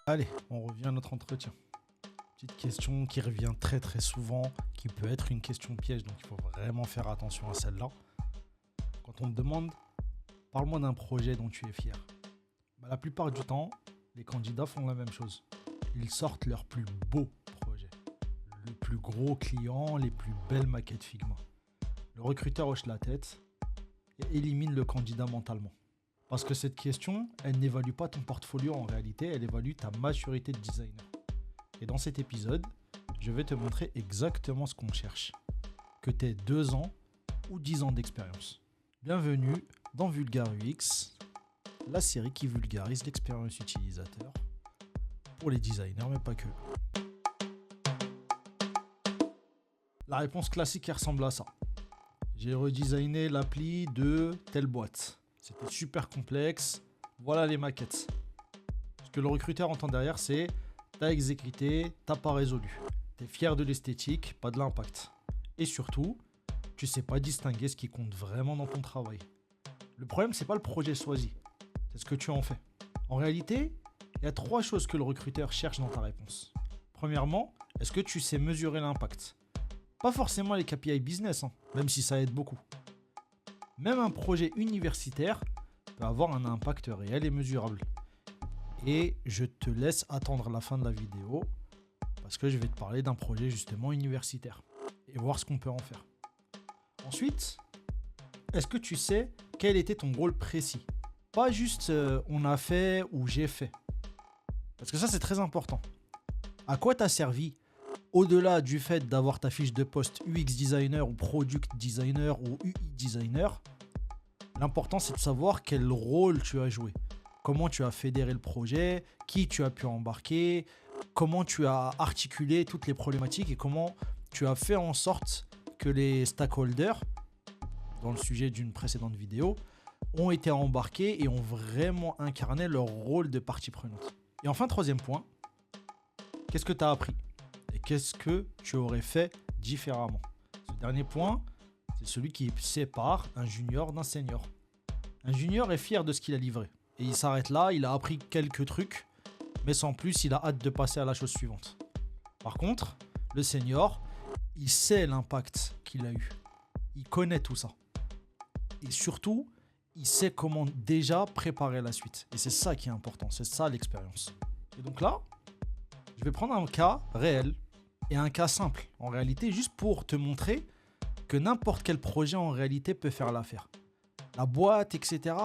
Allez, on revient à notre entretien. Petite question qui revient très très souvent, qui peut être une question piège, donc il faut vraiment faire attention à celle-là. Quand on te demande, parle-moi d'un projet dont tu es fier. La plupart du temps, les candidats font la même chose. Ils sortent leur plus beau projet, le plus gros client, les plus belles maquettes Figma. Le recruteur hoche la tête et élimine le candidat mentalement. Parce que cette question, elle n'évalue pas ton portfolio en réalité, elle évalue ta maturité de designer. Et dans cet épisode, je vais te montrer exactement ce qu'on cherche. Que tu aies 2 ans ou 10 ans d'expérience. Bienvenue dans Vulgar UX, la série qui vulgarise l'expérience utilisateur pour les designers, mais pas que. La réponse classique, elle ressemble à ça. J'ai redesigné l'appli de telle boîte. C'était super complexe. Voilà les maquettes. Ce que le recruteur entend derrière, c'est t'as exécuté, t'as pas résolu. T'es fier de l'esthétique, pas de l'impact. Et surtout, tu sais pas distinguer ce qui compte vraiment dans ton travail. Le problème, c'est pas le projet choisi, c'est ce que tu en fais. En réalité, il y a 3 choses que le recruteur cherche dans ta réponse. Premièrement, est-ce que tu sais mesurer l'impact ? Pas forcément les KPI business, même si ça aide beaucoup. Même un projet universitaire peut avoir un impact réel et mesurable. Et je te laisse attendre la fin de la vidéo parce que je vais te parler d'un projet justement universitaire et voir ce qu'on peut en faire. Ensuite, est-ce que tu sais quel était ton rôle précis ? Pas juste on a fait ou j'ai fait. Parce que ça, c'est très important. À quoi t'as servi ? Au-delà du fait d'avoir ta fiche de poste UX designer ou product designer ou UI designer, l'important c'est de savoir quel rôle tu as joué, comment tu as fédéré le projet, qui tu as pu embarquer, comment tu as articulé toutes les problématiques et comment tu as fait en sorte que les stakeholders, dans le sujet d'une précédente vidéo, ont été embarqués et ont vraiment incarné leur rôle de partie prenante. Et enfin, 3e point, qu'est-ce que tu as appris ? Et qu'est-ce que tu aurais fait différemment ? Ce dernier point, c'est celui qui sépare un junior d'un senior. Un junior est fier de ce qu'il a livré. Et il s'arrête là, il a appris quelques trucs, mais sans plus, il a hâte de passer à la chose suivante. Par contre, le senior, il sait l'impact qu'il a eu. Il connaît tout ça. Et surtout, il sait comment déjà préparer la suite. Et c'est ça qui est important, c'est ça l'expérience. Et donc là, je vais prendre un cas réel et un cas simple, en réalité, juste pour te montrer que n'importe quel projet, en réalité, peut faire l'affaire. La boîte, etc.,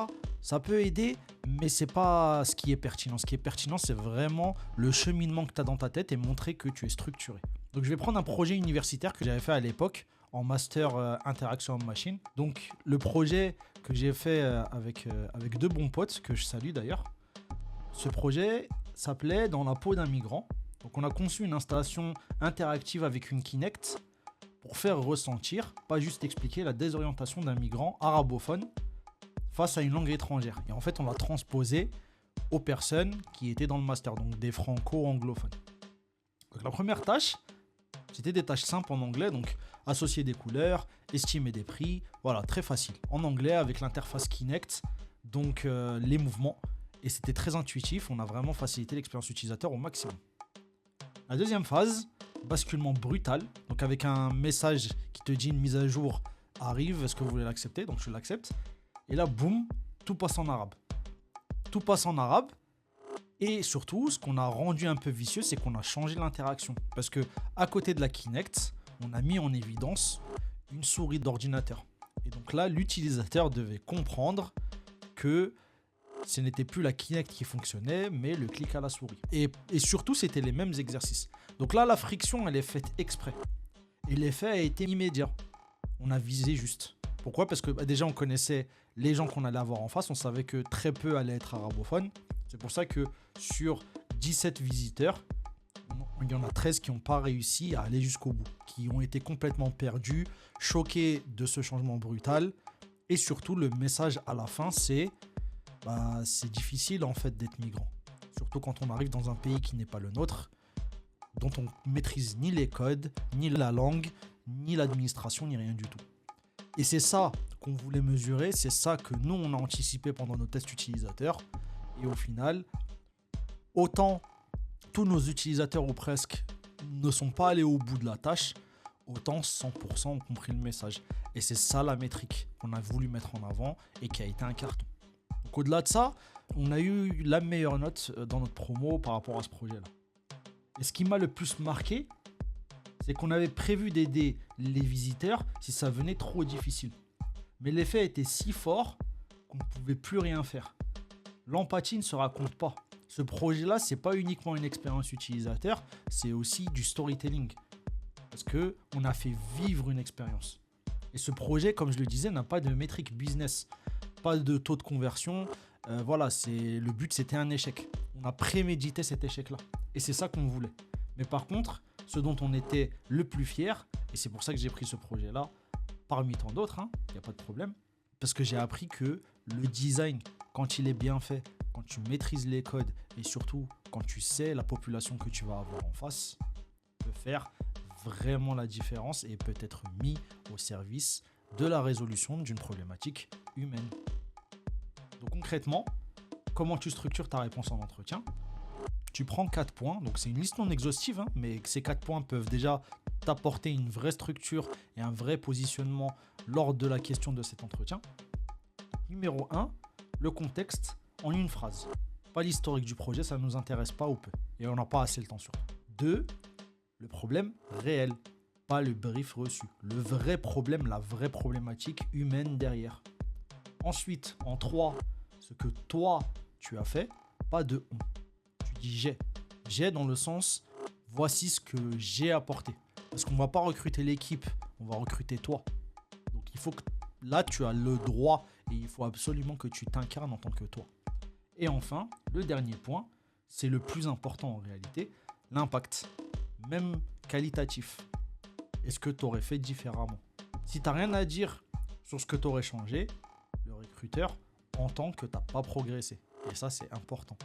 ça peut aider, mais c'est pas ce qui est pertinent. Ce qui est pertinent, c'est vraiment le cheminement que tu as dans ta tête et montrer que tu es structuré. Donc, je vais prendre un projet universitaire que j'avais fait à l'époque en master interaction machine. Donc, le projet que j'ai fait avec 2 bons potes, que je salue d'ailleurs, ce projet s'appelait Dans la peau d'un migrant. Donc on a conçu une installation interactive avec une Kinect pour faire ressentir, pas juste expliquer, la désorientation d'un migrant arabophone face à une langue étrangère. Et en fait, on l'a transposé aux personnes qui étaient dans le master, donc des franco-anglophones. Donc la première tâche, c'était des tâches simples en anglais, donc associer des couleurs, estimer des prix, voilà, très facile. En anglais avec l'interface Kinect, donc les mouvements, et c'était très intuitif, on a vraiment facilité l'expérience utilisateur au maximum. La deuxième phase, basculement brutal, donc avec un message qui te dit une mise à jour arrive, est-ce que vous voulez l'accepter ? Donc je l'accepte. Et là, boum, tout passe en arabe. Tout passe en arabe. Et surtout, ce qu'on a rendu un peu vicieux, c'est qu'on a changé l'interaction. Parce que à côté de la Kinect, on a mis en évidence une souris d'ordinateur. Et donc là, l'utilisateur devait comprendre que ce n'était plus la Kinect qui fonctionnait, mais le clic à la souris. Et surtout, c'était les mêmes exercices. Donc là, la friction, elle est faite exprès. Et l'effet a été immédiat. On a visé juste. Pourquoi ? Parce que déjà, on connaissait les gens qu'on allait avoir en face. On savait que très peu allaient être arabophones. C'est pour ça que sur 17 visiteurs, il y en a 13 qui n'ont pas réussi à aller jusqu'au bout. Qui ont été complètement perdus, choqués de ce changement brutal. Et surtout, le message à la fin, c'est... c'est difficile en fait d'être migrant. Surtout quand on arrive dans un pays qui n'est pas le nôtre, dont on maîtrise ni les codes, ni la langue, ni l'administration, ni rien du tout. Et c'est ça qu'on voulait mesurer, c'est ça que nous, on a anticipé pendant nos tests utilisateurs. Et au final, autant tous nos utilisateurs ou presque ne sont pas allés au bout de la tâche, autant 100% ont compris le message. Et c'est ça la métrique qu'on a voulu mettre en avant et qui a été un carton. Donc au-delà de ça, on a eu la meilleure note dans notre promo par rapport à ce projet-là. Et ce qui m'a le plus marqué, c'est qu'on avait prévu d'aider les visiteurs si ça venait trop difficile. Mais l'effet était si fort qu'on ne pouvait plus rien faire. L'empathie ne se raconte pas. Ce projet-là, c'est pas uniquement une expérience utilisateur, c'est aussi du storytelling. Parce qu'on a fait vivre une expérience. Et ce projet, comme je le disais, n'a pas de métrique business, pas de taux de conversion. Le but, c'était un échec. On a prémédité cet échec-là. Et c'est ça qu'on voulait. Mais par contre, ce dont on était le plus fier, et c'est pour ça que j'ai pris ce projet-là, parmi tant d'autres, il n'y a pas de problème, parce que j'ai appris que le design, quand il est bien fait, quand tu maîtrises les codes, et surtout quand tu sais la population que tu vas avoir en face, peut faire vraiment la différence et peut être mis au service de la résolution d'une problématique humaine. Donc concrètement, comment tu structures ta réponse en entretien ? Tu prends 4 points, donc c'est une liste non exhaustive, mais ces 4 points peuvent déjà t'apporter une vraie structure et un vrai positionnement lors de la question de cet entretien. Numéro 1, le contexte en une phrase. Pas l'historique du projet, ça ne nous intéresse pas ou peu. Et on n'a pas assez le temps sur. 2, le problème réel, pas le brief reçu. Le vrai problème, la vraie problématique humaine derrière. Ensuite, en 3, ce que toi, tu as fait, pas de on. Tu dis j'ai. J'ai dans le sens, voici ce que j'ai apporté. Parce qu'on ne va pas recruter l'équipe, on va recruter toi. Donc il faut que là, tu as le droit et il faut absolument que tu t'incarnes en tant que toi. Et enfin, le dernier point, c'est le plus important en réalité, l'impact, même qualitatif. Est-ce que tu aurais fait différemment ? Si tu n'as rien à dire sur ce que tu aurais changé, le recruteur entend que tu n'as pas progressé. Et ça, c'est important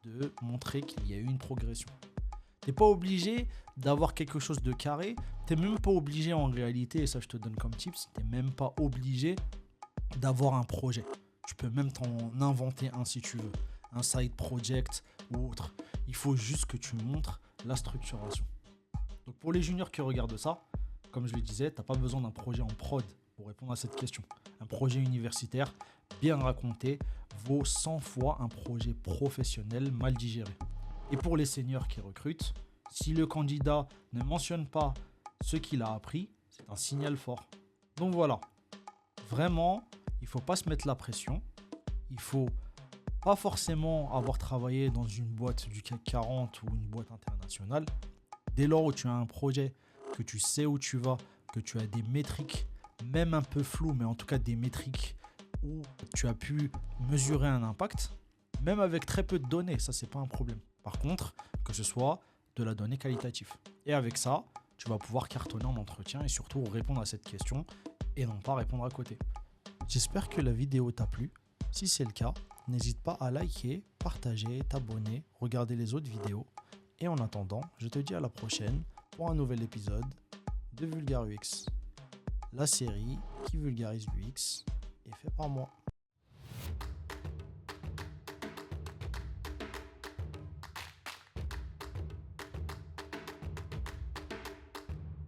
de montrer qu'il y a eu une progression. Tu n'es pas obligé d'avoir quelque chose de carré. Tu n'es même pas obligé en réalité, et ça je te donne comme tips, tu n'es même pas obligé d'avoir un projet. Tu peux même t'en inventer un si tu veux. Un side project ou autre. Il faut juste que tu montres la structuration. Donc pour les juniors qui regardent ça, comme je le disais, tu n'as pas besoin d'un projet en prod pour répondre à cette question. Un projet universitaire bien raconté vaut 100 fois un projet professionnel mal digéré. Et pour les seniors qui recrutent, si le candidat ne mentionne pas ce qu'il a appris, c'est un signal fort. Donc voilà, vraiment, il ne faut pas se mettre la pression. Il ne faut pas forcément avoir travaillé dans une boîte du CAC 40 ou une boîte internationale. Dès lors où tu as un projet, que tu sais où tu vas, que tu as des métriques, même un peu floues, mais en tout cas des métriques où tu as pu mesurer un impact, même avec très peu de données, ça c'est pas un problème. Par contre, que ce soit de la donnée qualitative. Et avec ça, tu vas pouvoir cartonner en entretien et surtout répondre à cette question et non pas répondre à côté. J'espère que la vidéo t'a plu. Si c'est le cas, n'hésite pas à liker, partager, t'abonner, regarder les autres vidéos. Et en attendant, je te dis à la prochaine pour un nouvel épisode de Vulgaire UX. La série qui vulgarise l'UX est faite par moi.